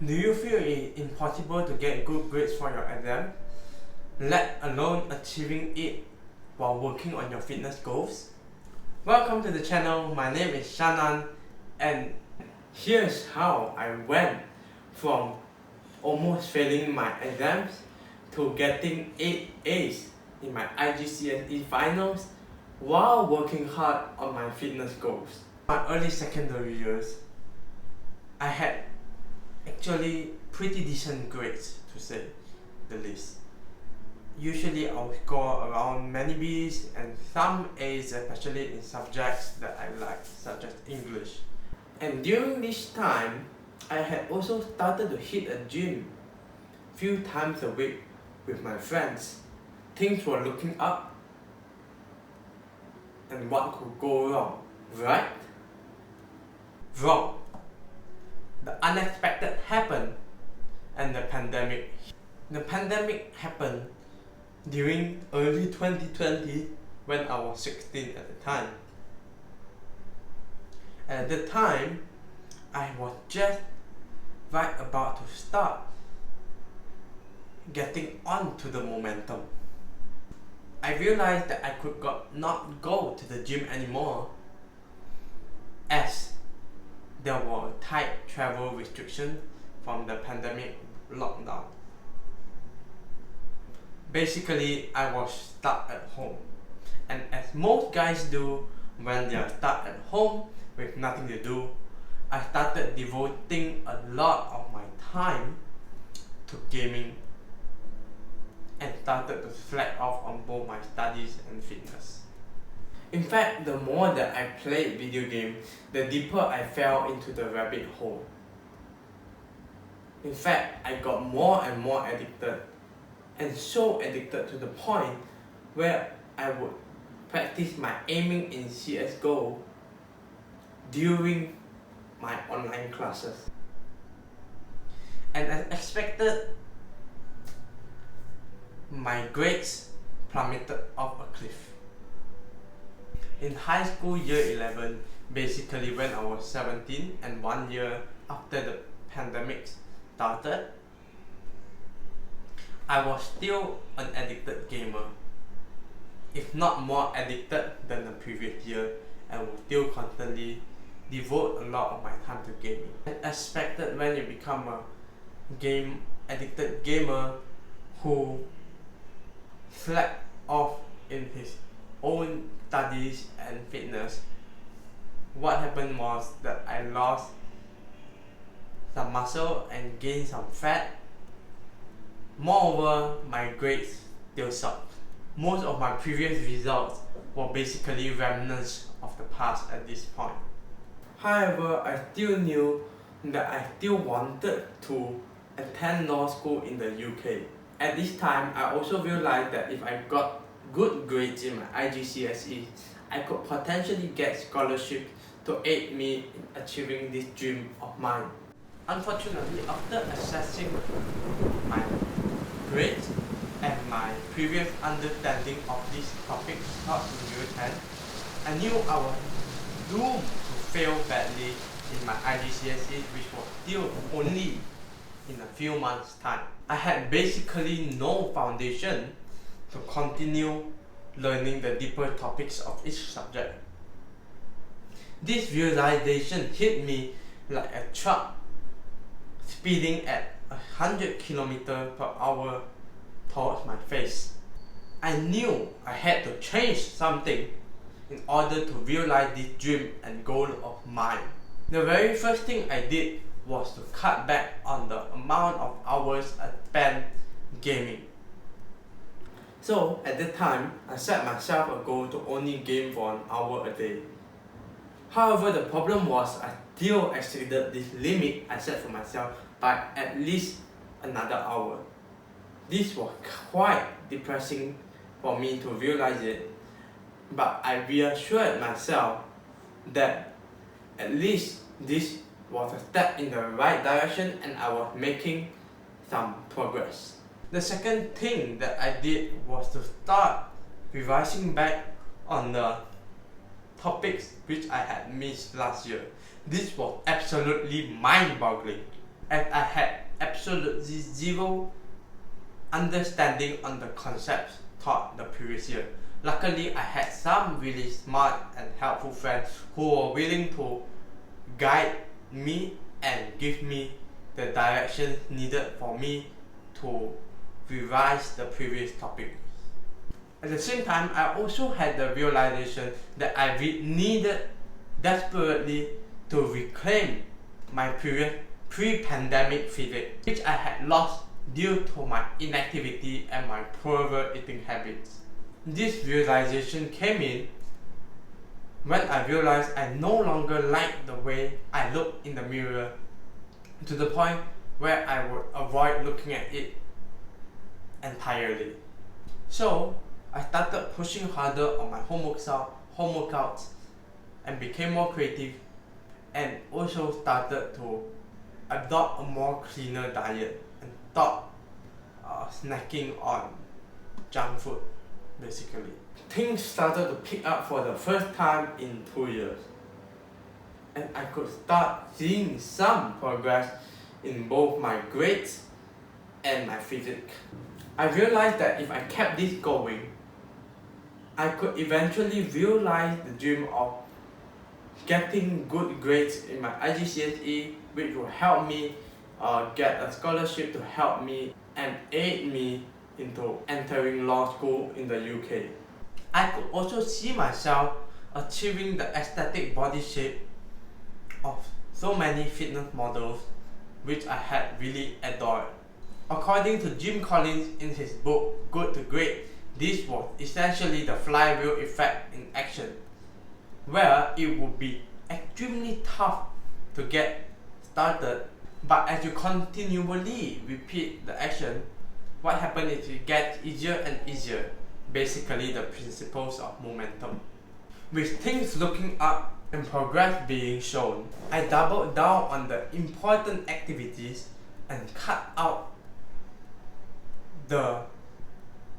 Do you feel it impossible to get good grades for your exam, let alone achieving it while working on your fitness goals? Welcome to the channel. My name is Shannan, and here's how I went from almost failing my exams to getting 8A's in my IGCSE finals while working hard on my fitness goals. My early secondary years, I had actually pretty decent grades, to say the least. Usually I'll score around many B's and some A's, especially in subjects that I like, such as English. And during this time, I had also started to hit a gym few times a week with my friends. Things were looking up, and what could go wrong, right? Wrong. The unexpected happened, and the pandemic. The pandemic happened during early 2020 when I was 16 at the time. At the time, I was just right about to start getting onto the momentum. I realized that I could not go to the gym anymore as there were tight travel restrictions from the pandemic lockdown. Basically, I was stuck at home, and as most guys do when they are stuck at home with nothing to do, I started devoting a lot of my time to gaming and started to slack off on both my studies and fitness. In fact, the more that I played video games, the deeper I fell into the rabbit hole. In fact, I got more and more addicted, and so addicted to the point where I would practice my aiming in CSGO during my online classes. And as expected, my grades plummeted off a cliff. In high school year 11, basically when I was 17 and 1 year after the pandemic started, I was still an addicted gamer, if not more addicted than the previous year, and would still constantly devote a lot of my time to gaming. As expected, when you become a game addicted gamer who slacked off in his own studies and fitness, what happened was that I lost some muscle and gained some fat. Moreover, my grades still sucked. Most of my previous results were basically remnants of the past at this point. However, I still knew that I still wanted to attend law school in the UK. At this time, I also realized that if I got good grades in my IGCSE, I could potentially get scholarships to aid me in achieving this dream of mine. Unfortunately, after assessing my grades and my previous understanding of this topic taught in year 10, I knew I was doomed to fail badly in my IGCSE, which was still only in a few months' time. I had basically no foundation to continue learning the deeper topics of each subject. This realization hit me like a truck speeding at 100 km/h towards my face. I knew I had to change something in order to realize this dream and goal of mine. The very first thing I did was to cut back on the amount of hours I spent gaming. So at that time, I set myself a goal to only game for an hour a day. However, the problem was I still exceeded this limit I set for myself by at least another hour. This was quite depressing for me to realize it, but I reassured myself that at least this was a step in the right direction and I was making some progress. The second thing that I did was to start revising back on the topics which I had missed last year. This was absolutely mind-boggling. as I had absolutely zero understanding on the concepts taught the previous year. Luckily, I had some really smart and helpful friends who were willing to guide me and give me the direction needed for me to revise the previous topic. At the same time, I also had the realization that I needed desperately to reclaim my previous pre-pandemic physique, which I had lost due to my inactivity and my poorer eating habits. This realization came in when I realized I no longer liked the way I looked in the mirror, to the point where I would avoid looking at it entirely. So I started pushing harder on my home workouts and became more creative, and also started to adopt a more cleaner diet and stop snacking on junk food basically. Things started to pick up for the first time in 2 years, and I could start seeing some progress in both my grades and my physique. I realized that if I kept this going, I could eventually realize the dream of getting good grades in my IGCSE, which will help me get a scholarship to help me and aid me into entering law school in the UK. I could also see myself achieving the aesthetic body shape of so many fitness models, which I had really adored. According to Jim Collins in his book Good to Great, this was essentially the Flywheel Effect in action, where it would be extremely tough to get started, but as you continually repeat the action, what happens is it gets easier and easier. Basically the principles of momentum. With things looking up and progress being shown, I doubled down on the important activities and cut out the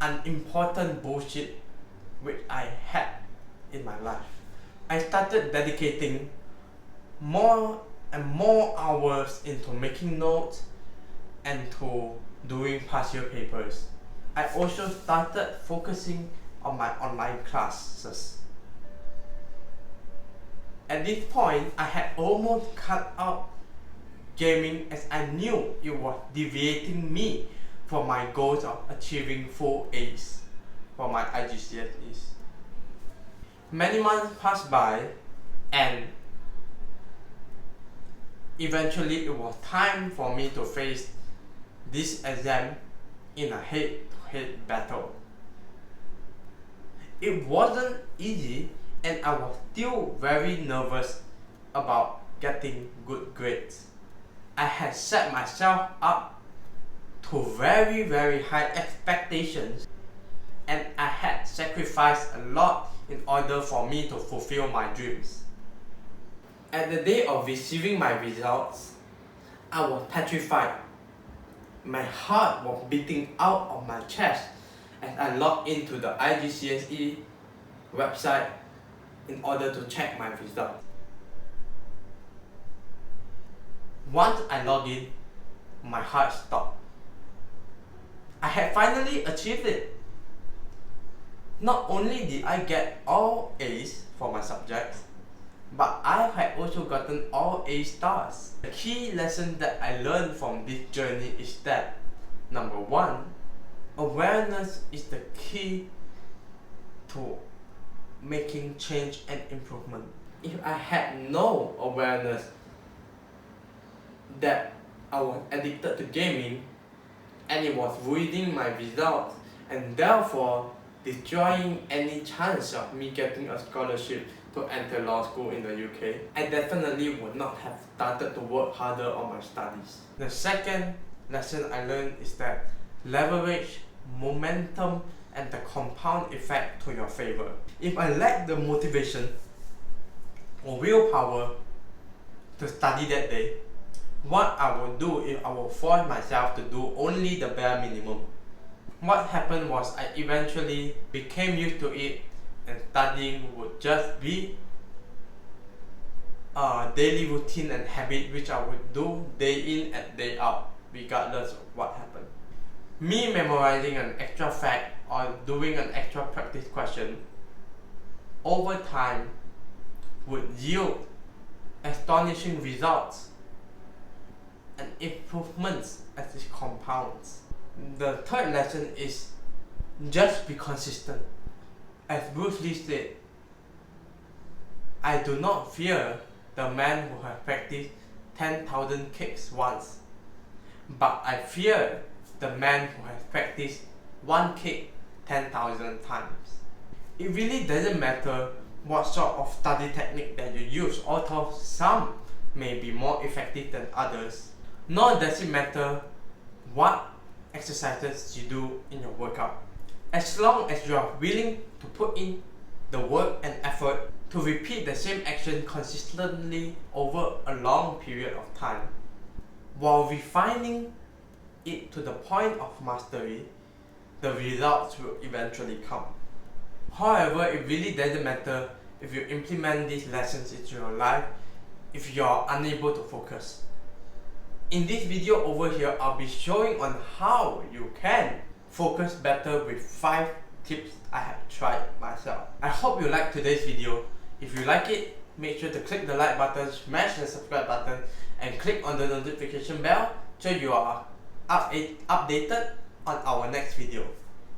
unimportant bullshit which I had in my life. I started dedicating more and more hours into making notes and to doing past year papers. I also started focusing on my online classes. At this point, I had almost cut out gaming, as I knew it was deviating me from my goals of achieving full A's for my IGCSEs. Many months passed by, and eventually it was time for me to face this exam in a head-to-head battle. It wasn't easy, and I was still very nervous about getting good grades. I had set myself up to very high expectations, and I had sacrificed a lot in order for me to fulfill my dreams. At the day of receiving my results, I was petrified. My heart was beating out of my chest as I logged into the IGCSE website in order to check my results. Once I logged in, my heart stopped. I had finally achieved it. Not only did I get all A's for my subjects, but I had also gotten all A stars. The key lesson that I learned from this journey is that, number one, awareness is the key to making change and improvement. If I had no awareness that I was addicted to gaming and it was ruining my results and therefore destroying any chance of me getting a scholarship to enter law school in the UK, I definitely would not have started to work harder on my studies. The second lesson I learned is that leverage momentum and the compound effect to your favor. If I lack the motivation or willpower to study that day, what I would do is I would force myself to do only the bare minimum. What happened was I eventually became used to it, and studying would just be a daily routine and habit which I would do day in and day out, regardless of what happened. Me memorizing an extra fact or doing an extra practice question over time would yield astonishing results and improvements as it compounds. The third lesson is just be consistent. As Bruce Lee said, I do not fear the man who has practiced 10,000 kicks once, but I fear the man who has practiced one kick 10,000 times. It really doesn't matter what sort of study technique that you use, although some may be more effective than others. Nor does it matter what exercises you do in your workout. As long as you are willing to put in the work and effort to repeat the same action consistently over a long period of time, while refining it to the point of mastery, the results will eventually come. However, it really doesn't matter if you implement these lessons into your life if you are unable to focus. In this video over here, I'll be showing on how you can focus better with 5 tips I have tried myself. I hope you liked today's video. If you like it, make sure to click the like button, smash the subscribe button, and click on the notification bell so you are updated on our next video.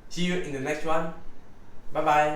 See you in the next one. Bye bye.